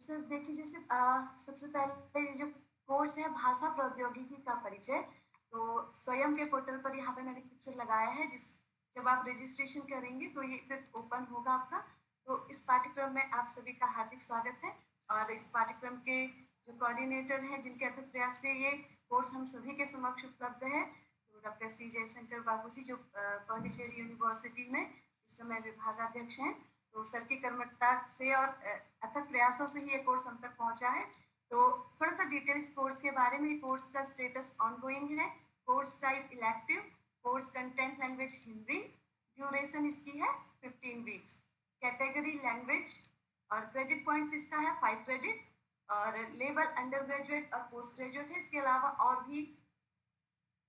Sir देखिए जैसे सबसे पहले ये जो कोर्स है भाषा प्रौद्योगिकी का परिचय, तो स्वयं के पोर्टल पर यहाँ पे मैंने पिक्चर लगाया है जिस जब आप रजिस्ट्रेशन करेंगे तो ये फिर ओपन होगा आपका। तो इस पाठ्यक्रम में आप सभी का हार्दिक स्वागत है और इस पाठ्यक्रम के जो कोऑर्डिनेटर हैं जिनके अथक प्रयास से ये कोर्स हम सभी के समक्ष उपलब्ध है, तो डॉक्टर सी जयशंकर बाबू जी जो पौंडीचेरी यूनिवर्सिटी में इस समय विभागाध्यक्ष हैं। तो सर की कर्मठता से और अथक प्रयासों से ही ये कोर्स हम तक पहुंचा है। तो थोड़ा सा डिटेल्स कोर्स के बारे में, कोर्स का स्टेटस ऑनगोइंग है, course type elective, course content language Hindi, duration इसकी है 15 वीक्स, कैटेगरी लैंग्वेज और क्रेडिट पॉइंट्स इसका है 5 क्रेडिट और लेवल अंडर ग्रेजुएट और पोस्ट ग्रेजुएट है। इसके अलावा और भी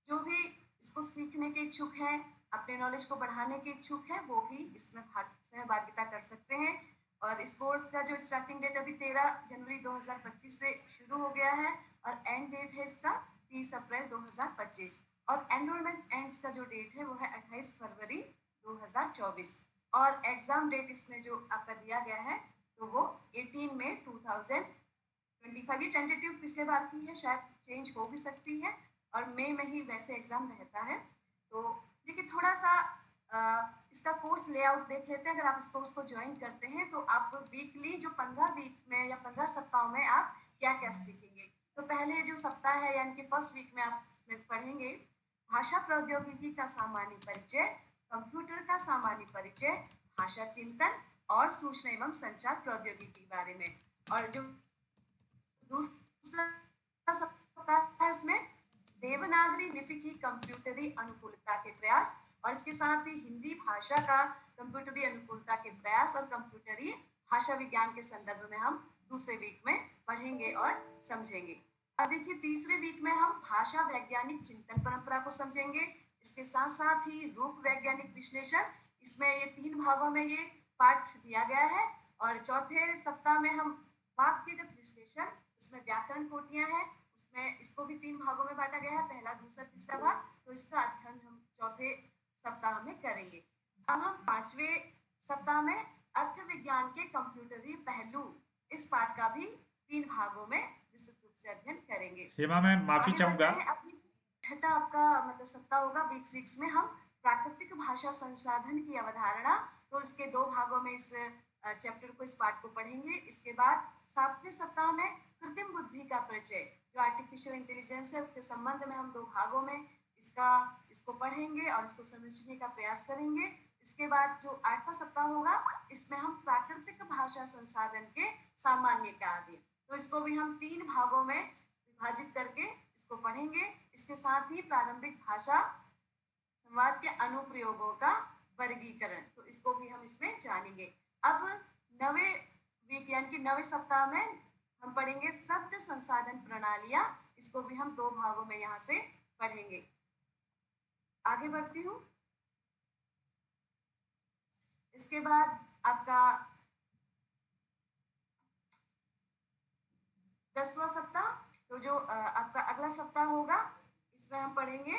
जो भी इसको सीखने के इच्छुक हैं, अपने नॉलेज को बढ़ाने के इच्छुक हैं, वो भी इसमें सहभागिता कर सकते हैं। और इस कोर्स का जो स्टार्टिंग डेट अभी 13 जनवरी 2025 से शुरू हो गया है और एंड डेट है इसका 30 अप्रैल 2025 और एनरोलमेंट एंड्स का जो डेट है वो है 28 फरवरी 2024 और एग्जाम डेट इसमें जो आपका दिया गया है तो वो 18 मई 2025। ये टेंटेटिव पिछले बार की है, शायद चेंज हो भी सकती है और मई में ही वैसे एग्जाम रहता है। तो देखिए थोड़ा सा इसका कोर्स लेआउट देख लेते हैं। अगर आप इस कोर्स को ज्वाइन करते हैं तो आप वीकली जो 15 वीक में या 15 सप्ताह में आप क्या क्या सीखेंगे। तो पहले जो सप्ताह है यानी कि फर्स्ट वीक में आप इसमें पढ़ेंगे भाषा प्रौद्योगिकी का सामान्य परिचय, कंप्यूटर का सामान्य परिचय, भाषा चिंतन और सूचना एवं संचार प्रौद्योगिकी के बारे में। और जो दूसरा सप्ताह है उसमें देवनागरी लिपि की कंप्यूटरी अनुकूलता के प्रयास और इसके साथ ही हिंदी भाषा का कंप्यूटरी अनुकूलता के प्रयास और कंप्यूटरी भाषा विज्ञान के संदर्भ में हम दूसरे वीक में पढ़ेंगे और समझेंगे। अब देखिए तीसरे वीक में हम भाषा वैज्ञानिक चिंतन परंपरा को समझेंगे। इसके साथ साथ ही रूप वैज्ञानिक विश्लेषण, इसमें ये 3 भागों में ये पाठ दिया गया है। और चौथे सप्ताह में हम वाक्यगत विश्लेषण, इसमें व्याकरण कोटियां हैं, उसमें इसको भी 3 भागों में बांटा गया है, पहला दूसरा तीसरा भाग। तो इसका अध्ययन हम चौथे सप्ताह में करेंगे। अब हम 5वें सप्ताह में अर्थ विज्ञान के कंप्यूटरी पहलू, इस पाठ का भी 3 भागों में विस्तृत रूप से अध्ययन करेंगे। हेमा मैं माफी चाहूंगा। अभी छठा आपका मतलब सप्ताह होगा वीक 6 में हम प्राकृतिक भाषा संसाधन की अवधारणा, तो इसके 2 भागों में इस चैप्टर को, इस पाठ को पढ़ेंगे। इसके बाद 7वें सप्ताह में कृत्रिम बुद्धि का परिचय, जो आर्टिफिशियल इंटेलिजेंस है उसके संबंध में हम 2 भागों में इसको पढ़ेंगे और इसको समझने का प्रयास करेंगे। इसके बाद जो 8वां सप्ताह होगा इसमें हम प्राकृतिक भाषा संसाधन के सामान्य कार्य, तो इसको भी हम 3 भागों में विभाजित करके इसको पढ़ेंगे। इसके साथ ही प्रारंभिक भाषा संवाद के अनुप्रयोगों का वर्गीकरण, तो इसको भी हम इसमें जानेंगे। अब 9वें वीक यानी कि 9वें सप्ताह में हम पढ़ेंगे शब्द संसाधन प्रणालियां, इसको भी हम 2 भागों में यहाँ से पढ़ेंगे। आगे बढ़ती हूँ। इसके बाद आपका 10वां सप्ताह, तो जो आपका अगला सप्ताह होगा इसमें हम पढ़ेंगे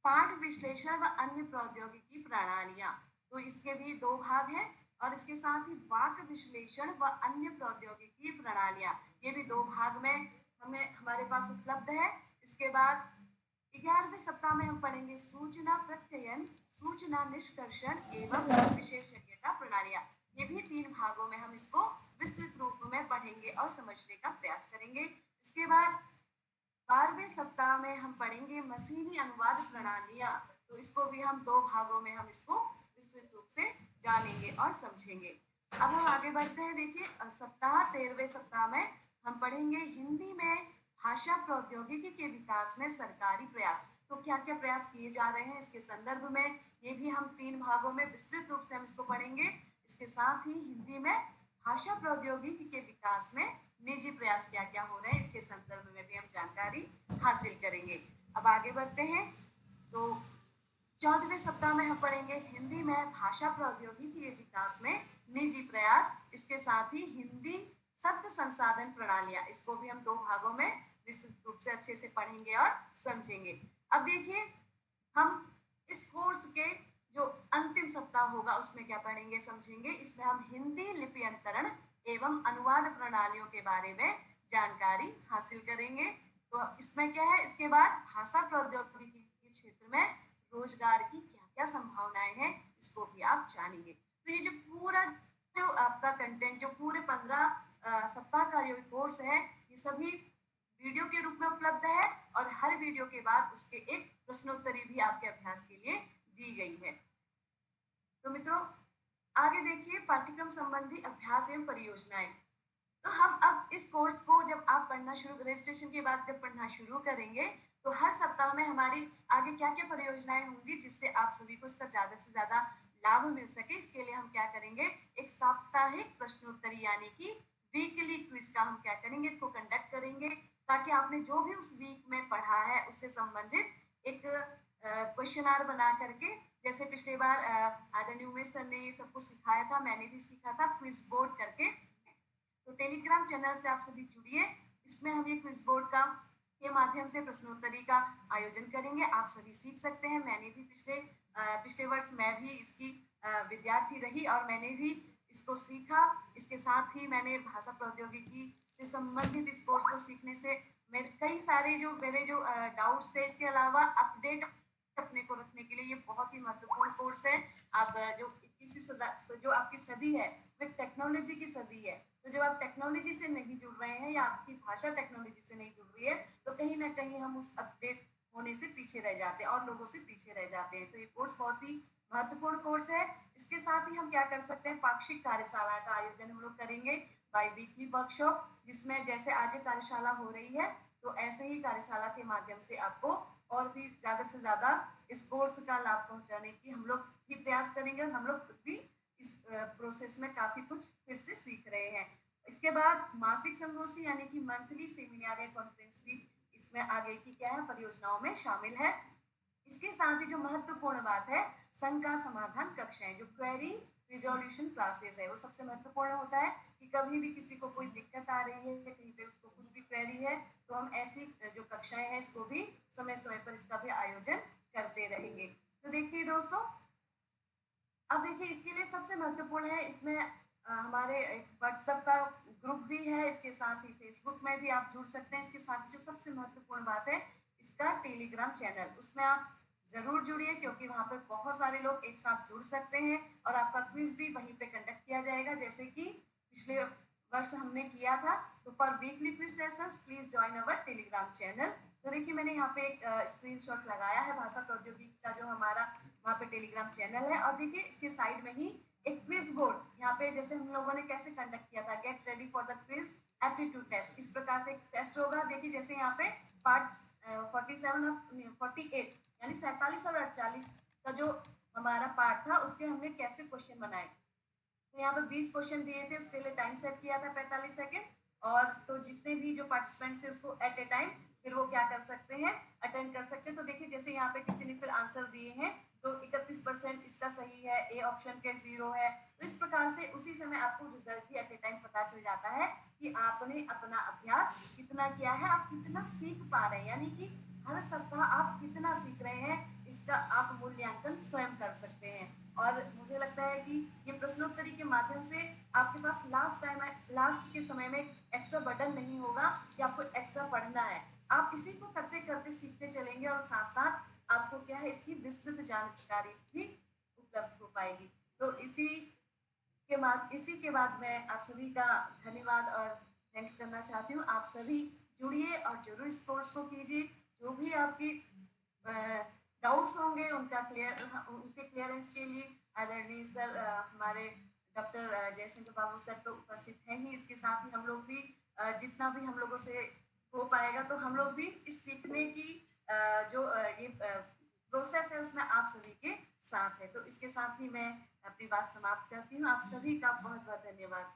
पाठ विश्लेषण व अन्य प्रौद्योगिकी प्रणालियां, तो इसके भी 2 भाग हैं। और इसके साथ ही वाक्य विश्लेषण व अन्य प्रौद्योगिकी प्रणालियां, ये भी 2 भाग में हमारे पास उपलब्ध है। इसके बाद 11वें सप्ताह में हम पढ़ेंगे सूचना प्रत्ययन, सूचना निष्कर्षण एवं विशेषज्ञता प्रणालियां, ये भी 3 भागों में हम इसको विस्तृत रूप में पढ़ेंगे और समझने का प्रयास करेंगे। इसके बाद 12वें सप्ताह में हम पढ़ेंगे मशीनी अनुवाद प्रणालियां, तो इसको भी हम 2 भागों में हम इसको विस्तृत रूप से जानेंगे और समझेंगे। अब हम आगे बढ़ते हैं। देखिए 13वें सप्ताह में हम पढ़ेंगे हिंदी में भाषा प्रौद्योगिकी के विकास में सरकारी प्रयास, तो क्या क्या प्रयास किए जा रहे हैं इसके संदर्भ में, ये भी हम 3 भागों में विस्तृत रूप से हम इसको पढ़ेंगे। इसके साथ ही हिंदी में भाषा प्रौद्योगिकी के विकास में निजी प्रयास क्या क्या हो रहे हैं इसके संदर्भ में भी हम जानकारी हासिल करेंगे। अब आगे बढ़ते हैं। तो 14वें सप्ताह में हम पढ़ेंगे हिंदी में भाषा प्रौद्योगिकी के विकास में निजी प्रयास, इसके साथ ही हिंदी शब्द संसाधन प्रणालियां, इसको भी हम 2 भागों में विस्तृत रूप से अच्छे से पढ़ेंगे और समझेंगे। अब देखिए हम इस कोर्स के जो अंतिम सप्ताह होगा उसमें क्या पढ़ेंगे समझेंगे। इसमें हम हिंदी लिपि अंतरण एवं अनुवाद प्रणालियों के बारे में जानकारी हासिल करेंगे। तो इसमें क्या है, इसके बाद भाषा प्रौद्योगिकी के क्षेत्र में रोजगार की क्या-क्या संभावनाएं हैं, इसको भी आप जानेंगे। तो ये जो पूरा जो आपका कंटेंट, जो पूरे 15 सप्ताह का ये कोर्स है, ये सभी वीडियो के रूप में उपलब्ध है और हर वीडियो के बाद उसके एक प्रश्नोत्तरी भी आपके अभ्यास के लिए दी गई है। तो मित्रों, आगे देखिए पाठ्यक्रम संबंधी अभ्यास एवं परियोजनाएं। तो हम अब इस कोर्स को जब आप पढ़ना शुरू, रजिस्ट्रेशन के बाद जब पढ़ना शुरू करेंगे, तो हर सप्ताह में हमारी आगे क्या-क्या परियोजनाएं होंगी जिससे आप सभी को इसका ज़्यादा से ज़्यादा लाभ मिल सके। इसके लिए हम क्या करेंगे, एक साप्ताहिक प्रश्नोत्तरी यानी कि वीकली क्विज का हम क्या करेंगे, इसको कंडक्ट करेंगे, ताकि आपने जो भी उस वीक में पढ़ा है उससे संबंधित एक क्वेश्चनार बना करके, जैसे पिछले बार आदरणीय उमेश सर ने ये सब कुछ सिखाया था, मैंने भी सीखा था क्विज बोर्ड करके। तो टेलीग्राम चैनल से आप सभी जुड़िए, इसमें हम ये क्विज बोर्ड का के माध्यम से प्रश्नोत्तरी का आयोजन करेंगे। आप सभी सीख सकते हैं। मैंने भी पिछले वर्ष मैं भी इसकी विद्यार्थी रही और मैंने भी इसको सीखा। इसके साथ ही मैंने भाषा प्रौद्योगिकी से संबंधित इस कोर्स को सीखने से मेरे कई सारे जो डाउट्स थे, इसके अलावा अपडेट अपने को रखने के लिए ये बहुत ही महत्वपूर्ण कोर्स है। आप जो 21वीं जो आपकी सदी है वो टेक्नोलॉजी की सदी है, तो जब आप टेक्नोलॉजी से नहीं जुड़ रहे हैं या आपकी भाषा टेक्नोलॉजी से नहीं जुड़ रही है, तो कहीं ना कहीं हम उस अपडेट होने से पीछे रह जाते हैं और लोगों से पीछे रह जाते हैं। तो ये कोर्स बहुत ही महत्वपूर्ण कोर्स है। इसके साथ ही हम क्या कर सकते हैं, पाक्षिक कार्यशाला का आयोजन हम लोग करेंगे, बाई वीकली वर्कशॉप, जिसमें जैसे आज एक कार्यशाला हो रही है, तो ऐसे ही कार्यशाला के माध्यम से आपको और भी ज़्यादा से ज़्यादा इस कोर्स का लाभ पहुंचाने की हम लोग भी प्रयास करेंगे और हम लोग खुद भी इस प्रोसेस में काफ़ी कुछ फिर से सीख रहे हैं। इसके बाद मासिक संगोष्ठी यानी कि मंथली सेमिनार या कॉन्फ्रेंस भी इसमें आगे की क्या है परियोजनाओं में शामिल है। इसके साथ ही जो महत्वपूर्ण बात है, शंका समाधान कक्षाएं, जो क्वेरी रिजोल्यूशन क्लासेस है, वो सबसे महत्वपूर्ण होता है कि कभी भी किसी को कोई दिक्कत आ रही है, कहीं पे उसको कुछ भी क्वेरी है, तो हम ऐसी जो कक्षाएं हैं इसको भी समय समय पर इसका भी आयोजन करते रहेंगे। तो देखिए दोस्तों, अब देखिए इसके लिए सबसे महत्वपूर्ण है, इसमें हमारे एक व्हाट्सएप का ग्रुप भी है, इसके साथ ही फेसबुक में भी आप जुड़ सकते हैं। इसके साथ जो सबसे महत्वपूर्ण बात है, इसका टेलीग्राम चैनल, उसमें आप जरूर जुड़िए, क्योंकि वहाँ पर बहुत सारे लोग एक साथ जुड़ सकते हैं और आपका क्विज भी वहीं पे कंडक्ट किया जाएगा, जैसे कि पिछले वर्ष हमने किया था। तो for weekly quiz sessions please join our Telegram channel. तो देखिए मैंने यहाँ पे एक स्क्रीनशॉट लगाया है भाषा प्रौद्योगिकी का, जो हमारा वहाँ पे टेलीग्राम चैनल है, और देखिए इसके साइड में ही एक क्विज बोर्ड, यहाँ पे जैसे हम लोगों ने कैसे कंडक्ट किया था, get ready for the quiz aptitude test, इस प्रकार से एक टेस्ट होगा। देखिए जैसे यहाँ पे पार्ट 47 और 48 यानी 47 और 48 का जो हमारा पार्ट था, उसके हमने कैसे क्वेश्चन बनाए। तो यहाँ पर 20 क्वेश्चन दिए थे, उसके लिए टाइम सेट किया था 45 सेकेंड, और तो जितने भी जो पार्टिसिपेंट्स थे उसको एट ए टाइम फिर वो क्या कर सकते हैं, अटेंड कर सकते हैं। तो देखिए जैसे यहाँ पे किसी ने फिर आंसर दिए हैं, तो 31% इसका सही है, ए ऑप्शन के 0 है। तो इस प्रकार से उसी समय आपको रिजल्ट भी एट ए टाइम पता चल जाता है कि आपने अपना अभ्यास कितना किया है, आप कितना सीख पा रहे हैं, यानी कि हर सप्ताह आप कितना सीख रहे हैं, इसका आप मूल्यांकन स्वयं कर सकते हैं। और मुझे लगता है कि ये प्रश्नोत्तरी के माध्यम से आपके पास लास्ट के समय में एक्स्ट्रा बर्डन नहीं होगा कि आपको एक्स्ट्रा पढ़ना है। आप इसी को करते करते सीखते चलेंगे और साथ साथ आपको क्या है, इसकी विस्तृत जानकारी भी उपलब्ध हो पाएगी। तो इसी के बाद मैं आप सभी का धन्यवाद और थैंक्स करना चाहती हूँ। आप सभी जुड़िए और जरूर इस कोर्स को कीजिए। जो भी आपकी डाउट्स होंगे उनके क्लियरेंस के लिए आदरणीय सर हमारे डॉक्टर जयशंकर बाबू सर तो उपस्थित हैं ही। इसके साथ ही हम लोग भी जितना भी हम लोगों से हो पाएगा, तो हम लोग भी इस सीखने की ये प्रोसेस है उसमें आप सभी के साथ है। तो इसके साथ ही मैं अपनी बात समाप्त करती हूँ। आप सभी का बहुत बहुत धन्यवाद।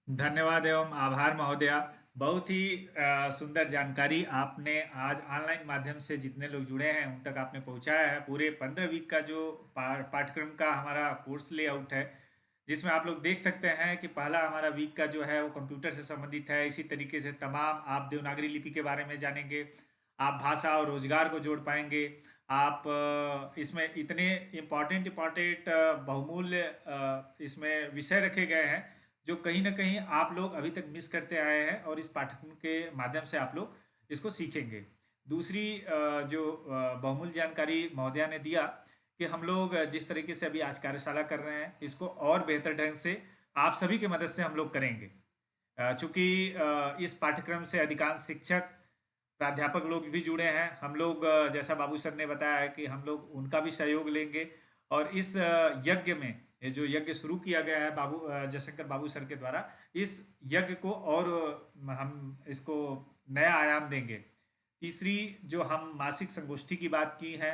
धन्यवाद एवं आभार महोदया। बहुत ही सुंदर जानकारी आपने आज ऑनलाइन माध्यम से जितने लोग जुड़े हैं उन तक आपने पहुंचाया है। पूरे 15 वीक का जो पाठ्यक्रम का हमारा कोर्स लेआउट है, जिसमें आप लोग देख सकते हैं कि पहला हमारा वीक का जो है वो कंप्यूटर से संबंधित है। इसी तरीके से तमाम आप देवनागरी लिपि के बारे में जानेंगे, आप भाषा और रोजगार को जोड़ पाएंगे, आप इसमें इतने इम्पॉर्टेंट बहुमूल्य इसमें विषय रखे गए हैं जो कहीं ना कहीं आप लोग अभी तक मिस करते आए हैं, और इस पाठ्यक्रम के माध्यम से आप लोग इसको सीखेंगे। दूसरी जो बहुमूल्य जानकारी महोदया ने दिया कि हम लोग जिस तरीके से अभी आज कार्यशाला कर रहे हैं, इसको और बेहतर ढंग से आप सभी की मदद से हम लोग करेंगे। चूंकि इस पाठ्यक्रम से अधिकांश शिक्षक प्राध्यापक लोग भी जुड़े हैं। हम लोग जैसा बाबू सर ने बताया है कि हम लोग उनका भी सहयोग लेंगे, और इस यज्ञ में, ये जो यज्ञ शुरू किया गया है जयशंकर बाबू सर के द्वारा, इस यज्ञ को और हम इसको नया आयाम देंगे। तीसरी जो हम मासिक संगोष्ठी की बात की है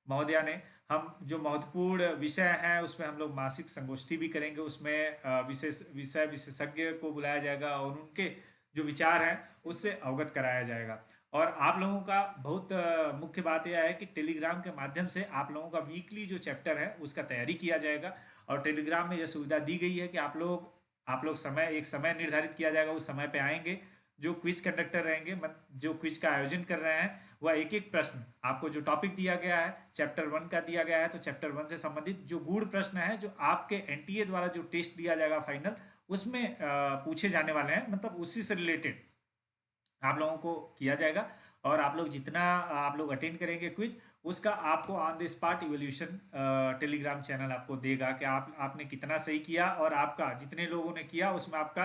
महोदया ने, हम जो महत्वपूर्ण विषय हैं उसमें हम लोग मासिक संगोष्ठी भी करेंगे। उसमें विशेषज्ञ को बुलाया जाएगा और उनके जो विचार हैं उससे अवगत कराया जाएगा। और आप लोगों का बहुत मुख्य बात यह है कि टेलीग्राम के माध्यम से आप लोगों का वीकली जो चैप्टर है उसका तैयारी किया जाएगा। और टेलीग्राम में यह सुविधा दी गई है कि आप लोग एक समय निर्धारित किया जाएगा, उस समय पे आएंगे। जो क्विज कंडक्टर रहेंगे, जो क्विज का आयोजन कर रहे हैं, वह एक एक प्रश्न, आपको जो टॉपिक दिया गया है चैप्टर 1 का दिया गया है, तो चैप्टर 1 से संबंधित जो गूढ़ प्रश्न है जो आपके एनटीए द्वारा जो टेस्ट दिया जाएगा फाइनल, उसमें पूछे जाने वाले हैं, मतलब उसी से रिलेटेड आप लोगों को किया जाएगा। और आप लोग जितना आप लोग अटेंड करेंगे क्विज, उसका आपको on the spot evolution Telegram channel आपको देगा कि आपने कितना सही किया, और आपका जितने लोगों ने किया उसमें आपका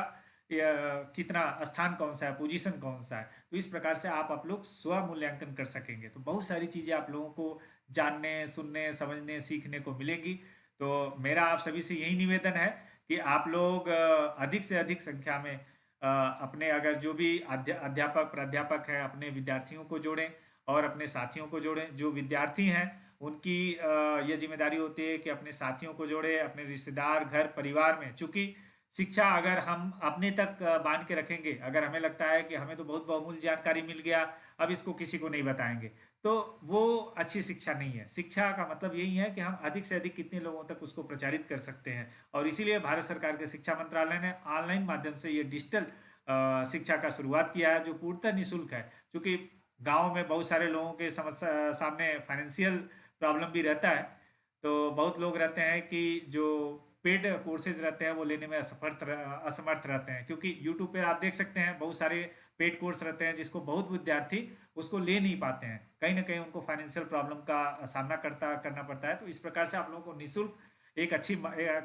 कितना स्थान कौन सा है, पोजीशन कौन सा है। तो इस प्रकार से आप लोग स्व मूल्यांकन कर सकेंगे। तो बहुत सारी चीज़ें आप लोगों को जानने, सुनने, समझने, सीखने को मिलेगी। तो मेरा आप सभी से यही निवेदन है कि आप लोग अधिक से अधिक संख्या में अपने, अगर जो भी अध्यापक प्राध्यापक हैं, अपने विद्यार्थियों को जोड़ें और अपने साथियों को जोड़ें। जो विद्यार्थी हैं उनकी ये जिम्मेदारी होती है कि अपने साथियों को जोड़े, अपने रिश्तेदार, घर परिवार में। चूँकि शिक्षा अगर हम अपने तक बांध के रखेंगे, अगर हमें लगता है कि हमें तो बहुत बहुमूल्य जानकारी मिल गया, अब इसको किसी को नहीं बताएंगे, तो वो अच्छी शिक्षा नहीं है। शिक्षा का मतलब यही है कि हम अधिक से अधिक कितने लोगों तक उसको प्रचारित कर सकते हैं। और इसीलिए भारत सरकार के शिक्षा मंत्रालय ने ऑनलाइन माध्यम से ये डिजिटल शिक्षा का शुरुआत किया है, जो पूर्णतः निःशुल्क है। क्योंकि गाँव में बहुत सारे लोगों के समस्या सामने फाइनेंशियल प्रॉब्लम भी रहता है, तो बहुत लोग रहते हैं कि जो पेड कोर्सेज रहते हैं वो लेने में असमर्थ रहते हैं। क्योंकि यूट्यूब पे आप देख सकते हैं बहुत सारे पेड कोर्स रहते हैं जिसको बहुत विद्यार्थी उसको ले नहीं पाते हैं, कहीं ना कहीं उनको फाइनेंशियल प्रॉब्लम का सामना करना पड़ता है। तो इस प्रकार से आप लोगों को निःशुल्क एक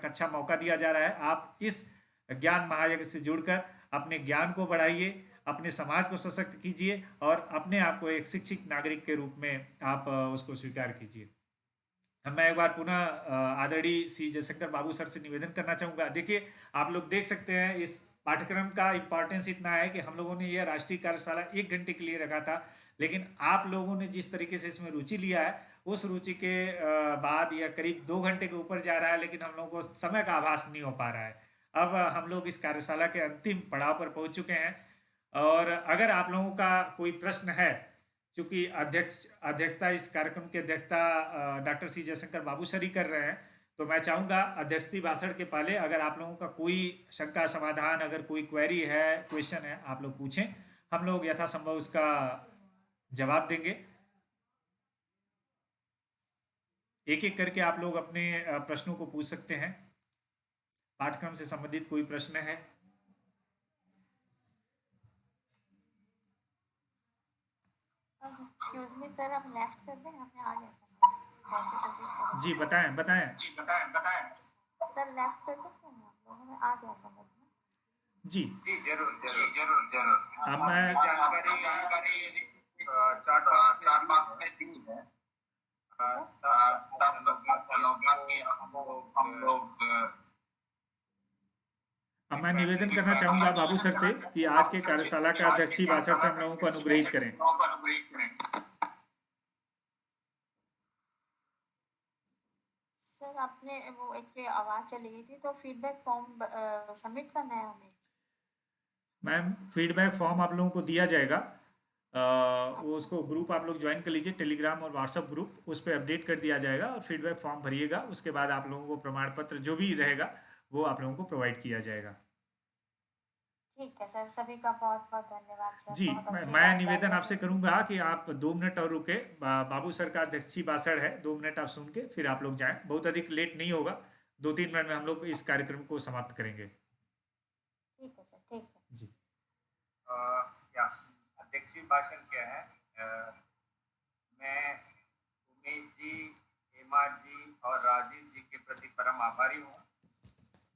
अच्छा मौका दिया जा रहा है। आप इस ज्ञान महायज्ञ से जुड़कर अपने ज्ञान को बढ़ाइए, अपने समाज को सशक्त कीजिए, और अपने आप को एक शिक्षित नागरिक के रूप में आप उसको स्वीकार कीजिए। मैं एक बार पुनः आदरणीय श्री जयशंकर बाबू सर से निवेदन करना चाहूँगा। देखिए, आप लोग देख सकते हैं इस पाठ्यक्रम का इम्पोर्टेंस इतना है कि हम लोगों ने यह राष्ट्रीय कार्यशाला 1 घंटे के लिए रखा था, लेकिन आप लोगों ने जिस तरीके से इसमें रुचि लिया है, उस रुचि के बाद यह करीब 2 घंटे के ऊपर जा रहा है, लेकिन हम लोगों को समय का आभास नहीं हो पा रहा है। अब हम लोग इस कार्यशाला के अंतिम पड़ाव पर पहुंच चुके हैं, और अगर आप लोगों का कोई प्रश्न है, चूंकि अध्यक्षता इस कार्यक्रम की अध्यक्षता डॉक्टर सी जयशंकर बाबू सर ही कर रहे हैं, तो मैं चाहूँगा अध्यक्षता भाषण के पहले अगर आप लोगों का कोई शंका समाधान, अगर कोई क्वेरी है, क्वेश्चन है, आप लोग पूछें, हम लोग यथासंभव उसका जवाब देंगे। एक एक करके आप लोग अपने प्रश्नों को पूछ सकते हैं। पाठ्यक्रम से संबंधित कोई प्रश्न है? एक्सक्यूज मी सर, हम लेफ्ट कर दें, हमें आ गया। जी बताएं। सर लेफ्ट कर सकते हैं आप लोग, हमें आ गया समझ में। जी जरूर। अब मैं जानकारी चार्ट बॉक्स में दी है, अब मैं निवेदन करना चाहूंगा बाबू सर से कि आज के कार्यशाला का अध्यक्षीय भाषण से हम लोगों को अनुग्रहित करें। सर आपने वो एक्चुअली आवाज चली गई थी, तो फीडबैक फॉर्म सबमिट करना है हमें। मैम, फीडबैक फॉर्म आप लोगों को दिया जाएगा, वो उसको ग्रुप आप लोग ज्वाइन कर लीजिए, टेलीग्राम और व्हाट्सएप ग्रुप, उस पर अपडेट कर दिया जाएगा और फीडबैक फॉर्म भरिएगा। उसके बाद आप लोगों को प्रमाण पत्र जो भी रहेगा वो आप लोगों को प्रोवाइड किया जाएगा। ठीक है सर, सभी का बहुत-बहुत धन्यवाद सर, जी, बहुत अच्छी मैं निवेदन जानकारियाँ आपसे दी। करूंगा कि आप 2 मिनट और रुके। बाबू सर का दक्षी बासड़ है, 2 मिनट आप सुन के फिर आप लोग जाएं। बहुत अधिक लेट नहीं होगा, 2-3 मिनट में हम लोग इस कार्यक्रम को समाप्त करेंगे। ठीक है सर, ठीक है। जी। अ, या अध्यक्षीय भाषण क्या है? मैं उमेश जी, हेमा जी और राजीव जी के प्रति परम आभारी हूँ।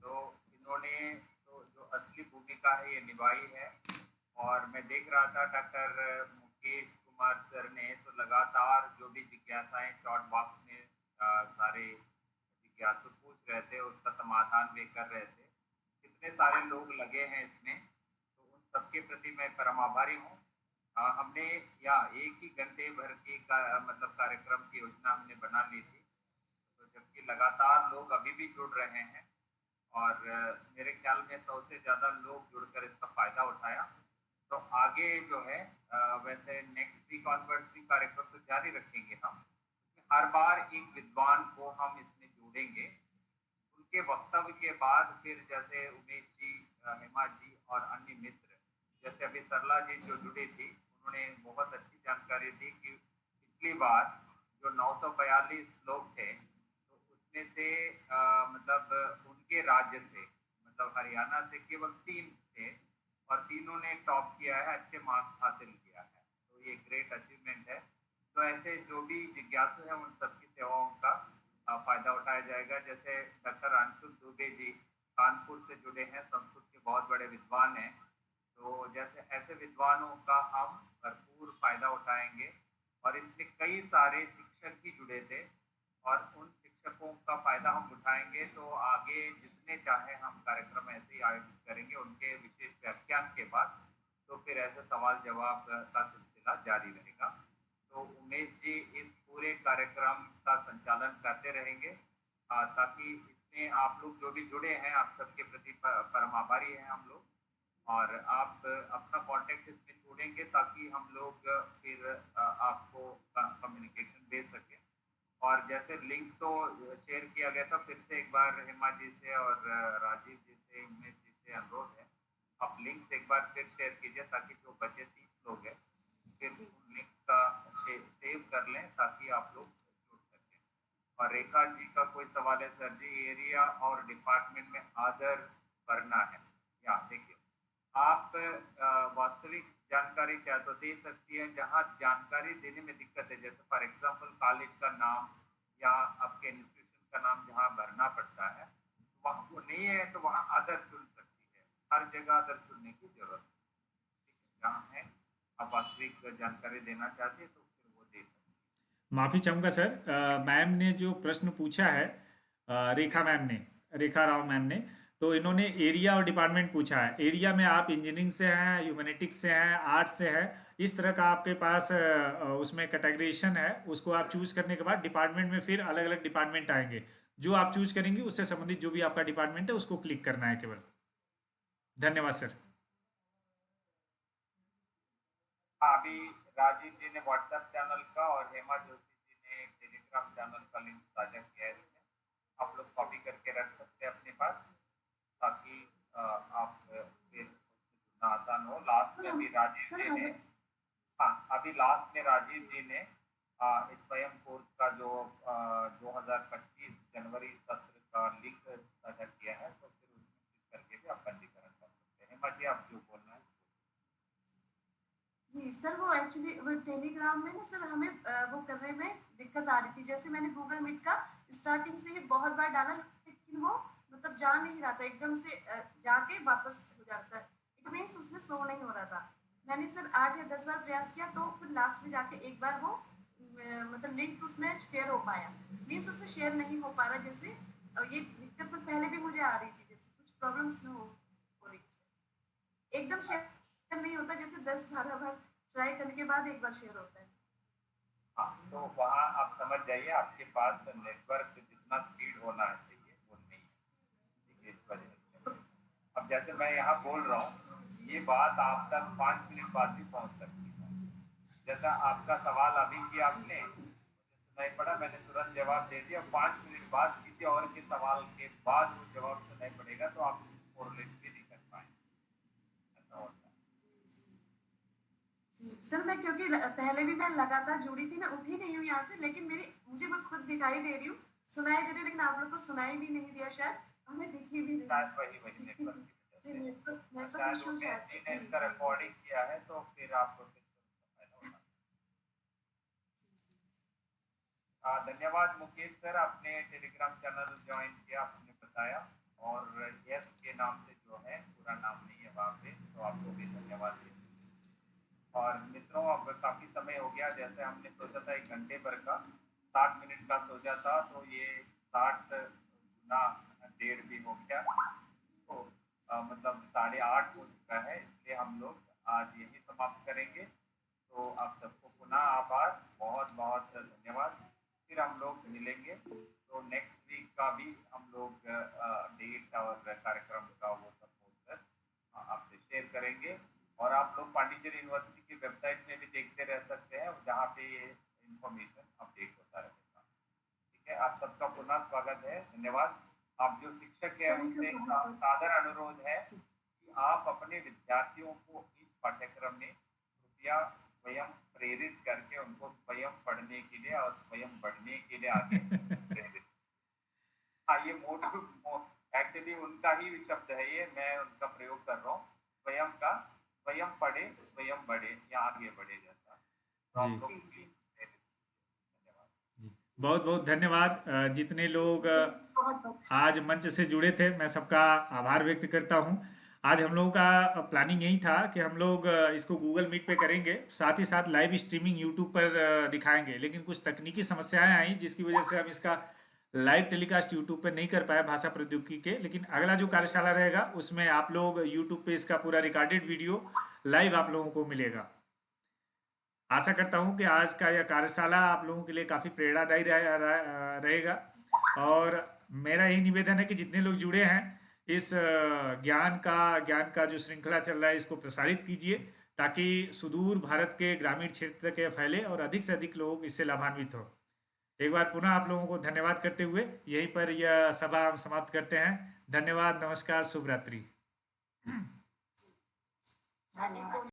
तो इन्होंने तो जो असली भूमिका है ये निभाई है। और मैं देख रहा था डॉक्टर मुकेश कुमार सर ने तो लगातार जो भी जिज्ञासाएं चॉट बॉक्स में सारे जिज्ञासु पूछ रहे थे उसका समाधान वे कर रहे थे। कितने सारे लोग लगे हैं इसमें, तो उन सबके प्रति मैं परम आभारी हूँ। हमने या एक ही घंटे भर की मतलब कार्यक्रम की योजना हमने बना ली थी, तो जबकि लगातार लोग अभी भी जुड़ रहे हैं और मेरे ख्याल में 100 से ज़्यादा लोग जुड़कर इसका फ़ायदा उठाया। तो आगे जो है वैसे नेक्स्ट वीक ऑनवर्ड्स भी कार्यक्रम तो जारी रखेंगे हम। हर बार एक विद्वान को हम इसमें जोड़ेंगे। उनके वक्तव्य के बाद फिर जैसे उमेश जी, हेमा जी और अन्य मित्र, जैसे अभी सरला जी जो जुड़ी थी, उन्होंने बहुत अच्छी जानकारी दी कि पिछली बार जो 942 लोग थे, तो उसमें से मतलब उनके राज्य से, मतलब हरियाणा से केवल 3 थे और तीनों ने टॉप किया है, अच्छे मार्क्स हासिल किया है। तो ये ग्रेट अचीवमेंट है। तो ऐसे जो भी जिज्ञासु हैं उन सबकी सेवाओं का फायदा उठाया जाएगा। जैसे डॉक्टर अंशुल दुबे जी कानपुर से जुड़े हैं, संस्कृत के बहुत बड़े विद्वान हैं। तो जैसे ऐसे विद्वानों का हम भरपूर फायदा उठाएंगे। और इसमें कई सारे शिक्षक भी जुड़े थे और उन शिक्षकों का फायदा हम उठाएंगे। तो आगे जितने चाहे हम कार्यक्रम ऐसे ही आयोजित करेंगे उनके विशेष व्याख्यान के बाद। तो फिर ऐसे सवाल जवाब का सिलसिला जारी रहेगा। तो उमेश जी इस पूरे कार्यक्रम का संचालन करते रहेंगे ताकि इसमें आप लोग जो भी जुड़े हैं आप सबके प्रति परम आभारी हैं हम लोग। और आप अपना कांटेक्ट इसमें जोड़ेंगे ताकि हम लोग फिर आपको कम्युनिकेशन दे सकें। और जैसे लिंक तो शेयर किया गया था, फिर से एक बार हेमा जी से और राजीव जी से, उमेश जी से अनुरोध है आप लिंक्स एक बार फिर शेयर कीजिए ताकि जो बचे 30 लोग हैं फिर उन लिंक का सेव कर लें ताकि आप लोग जुड़ सकें। और रेखा जी का कोई सवाल है? सर जी, एरिया और डिपार्टमेंट में आदर भरना है। या देखिए, आप वास्तविक जानकारी चाहे तो दे सकती है। जहाँ जानकारी देने में दिक्कत है, जैसे फॉर एग्जांपल कॉलेज का नाम या आपके इंस्टीट्यूशन का नाम जहाँ भरना पड़ता है, वहाँ वो नहीं है तो वहाँ अदर चुन सकती है। हर जगह अदर चुनने की जरूरत है। जहाँ है आप वास्तविक जानकारी देना चाहते हैं तो फिर वो दे सकते हैं। माफ़ी चाहूँगा सर, मैम ने जो प्रश्न पूछा है, रेखा मैम ने, रेखा राव मैम ने, तो इन्होंने एरिया और डिपार्टमेंट पूछा है। एरिया में आप इंजीनियरिंग से हैं, ह्यूमैनिटिक्स से हैं, आर्ट्स से हैं, इस तरह का आपके पास उसमें कैटेगराइजेशन है। उसको आप चूज करने के बाद डिपार्टमेंट में फिर अलग अलग डिपार्टमेंट आएंगे। जो आप चूज करेंगे उससे संबंधित जो भी आपका डिपार्टमेंट है उसको क्लिक करना है केवल। धन्यवाद सर। हाँ, अभी राजीव जी ने व्हाट्सएप चैनल का और हेमा जोशी जी ने टेलीग्राम चैनल का लिंक साझा किया है इसमें। आप लोग कॉपी करके रख सकते हैं अपने पास ताकि आप फिर उससे जुड़ना आसान हो। लास्ट में अभी राजीव जी ने, हाँ अभी लास्ट में राजीव जी ने इस स्वयं कोर्स का जो 2025 जनवरी सत्र का लिंक साझा किया है, तो फिर उसमें क्लिक करके भी आप पंजीकरण कर सकते हैं। हेमा जी, आप जो बोलना है। जी सर, वो एक्चुअली वो टेलीग्राम में ना सर हमें वो करने में दिक्कत आ रही थी। जैसे मैंने गूगल मीट का स्टार्टिंग से ही बहुत बार डाला, लेकिन वो मतलब जा नहीं रहा था, एकदम से जाके वापस हो जाता है। इट मीन्स उसमें शो नहीं हो रहा था। मैंने सर 8 या 10 बार प्रयास किया तो फिर लास्ट में जाके एक बार वो मतलब लिंक उसमें शेयर हो पाया। मीन्स उसमें शेयर नहीं हो पा रहा जैसे। और ये दिक्कत तो पहले भी मुझे आ रही थी, जैसे कुछ प्रॉब्लम्स में हो रही थी। एकदम शेयर नहीं होता, जैसे 10-12 बार ट्राई करने के बाद एक बार शेयर होता है। हाँ, तो वहाँ आप समझ जाइए आपके पास नेटवर्क जितना स्पीड होना चाहिए वो नहीं है, ठीक है, इस वजह से। अब जैसे मैं यहाँ बोल रहा हूँ, ये बात आप तक 5 मिनट बाद भी पहुँच सकती है। जैसा आपका सवाल अभी किया आपने, मुझे सुनाई पड़ा, मैंने तुरंत जवाब दे दिया। 5 मिनट बाद किसी और के सवाल के बाद वो जवाब सुनाई पड़ेगा तो आप कोरिलेट भी नहीं कर पाएंगे। पहले भी मैं लगातार जुड़ी थी, मैं उठी नहीं हूँ यहाँ से, लेकिन मुझे मैं खुद दिखाई दे रही हूँ, सुनाई दे रही हूँ, लेकिन आप लोग को सुनाई भी नहीं दिया शायद, हमें दिखी भी नहीं। शायद वही जी, नेटवर्क की वजह से। नेटवर्क शायद इशू उन्हें शायद। जिन्हें जी, इसका जी। रिकॉर्डिंग किया है तो फिर आपको फिर फायदा होगा। धन्यवाद मुकेश सर, आपने टेलीग्राम चैनल ज्वाइन किया, आपने बताया, और यस के नाम से जो है, पूरा नाम नहीं है वहाँ पे, तो आपको भी धन्यवाद। और मित्रों, अब काफ़ी समय हो गया, जैसे हमने सोचा था 1 घंटे भर का, 60 मिनट का सोचा था, तो ये 60 गुना 1.5 भी हो गया, तो मतलब 8:30 हो चुका है, इसलिए हम लोग आज यही समाप्त करेंगे। तो आप सबको पुनः आभार, बहुत बहुत धन्यवाद। फिर हम लोग मिलेंगे, तो नेक्स्ट वीक का भी हम लोग डेट और कार्यक्रम का वो सब पोस्टर आपसे शेयर करेंगे, और आप लोग पांडिचेरी यूनिवर्सिटी की वेबसाइट में भी देखते रह सकते हैं, जहाँ पे ये इंफॉर्मेशन अपडेट होता रहेगा। ठीक है, आप सबका पुनः स्वागत है, धन्यवाद। आप जो शिक्षक हैं उनसे सादर अनुरोध है कि आप अपने विद्यार्थियों को इस पाठ्यक्रम में कृपया स्वयं प्रेरित करके उनको स्वयं पढ़ने के लिए और स्वयं बढ़ने के लिए आगे प्रेरित। हाँ, ये मोटो एक्चुअली उनका ही शब्द है, ये मैं उनका प्रयोग कर रहा हूँ, स्वयं का, स्वयं पढ़े स्वयं बढ़े या आगे बढ़े जैसा। तो आप लोग जी। धन्यवाद। बहुत बहुत धन्यवाद। जितने लोग आज मंच से जुड़े थे, मैं सबका आभार व्यक्त करता हूँ। आज हम लोगों का प्लानिंग यही था कि हम लोग इसको गूगल मीट पे करेंगे, साथ ही साथ लाइव स्ट्रीमिंग यूट्यूब पर दिखाएंगे, लेकिन कुछ तकनीकी समस्याएं आई जिसकी वजह से हम इसका लाइव टेलीकास्ट यूट्यूब पे नहीं कर पाए भाषा प्रौद्योगिकी के। लेकिन अगला जो कार्यशाला रहेगा उसमें आप लोग यूट्यूब पे इसका पूरा रिकॉर्डेड वीडियो लाइव आप लोगों को मिलेगा। आशा करता हूँ कि आज का यह कार्यशाला आप लोगों के लिए काफ़ी प्रेरणादायी रहेगा, और मेरा यही निवेदन है कि जितने लोग जुड़े हैं इस ज्ञान का जो श्रृंखला चल रहा है इसको प्रसारित कीजिए, ताकि सुदूर भारत के ग्रामीण क्षेत्र तक फैले और अधिक से अधिक लोग इससे लाभान्वित हो। एक बार पुनः आप लोगों को धन्यवाद करते हुए यहीं पर यह सभा हम समाप्त करते हैं। धन्यवाद, नमस्कार, शुभ रात्रि। धन्यवाद।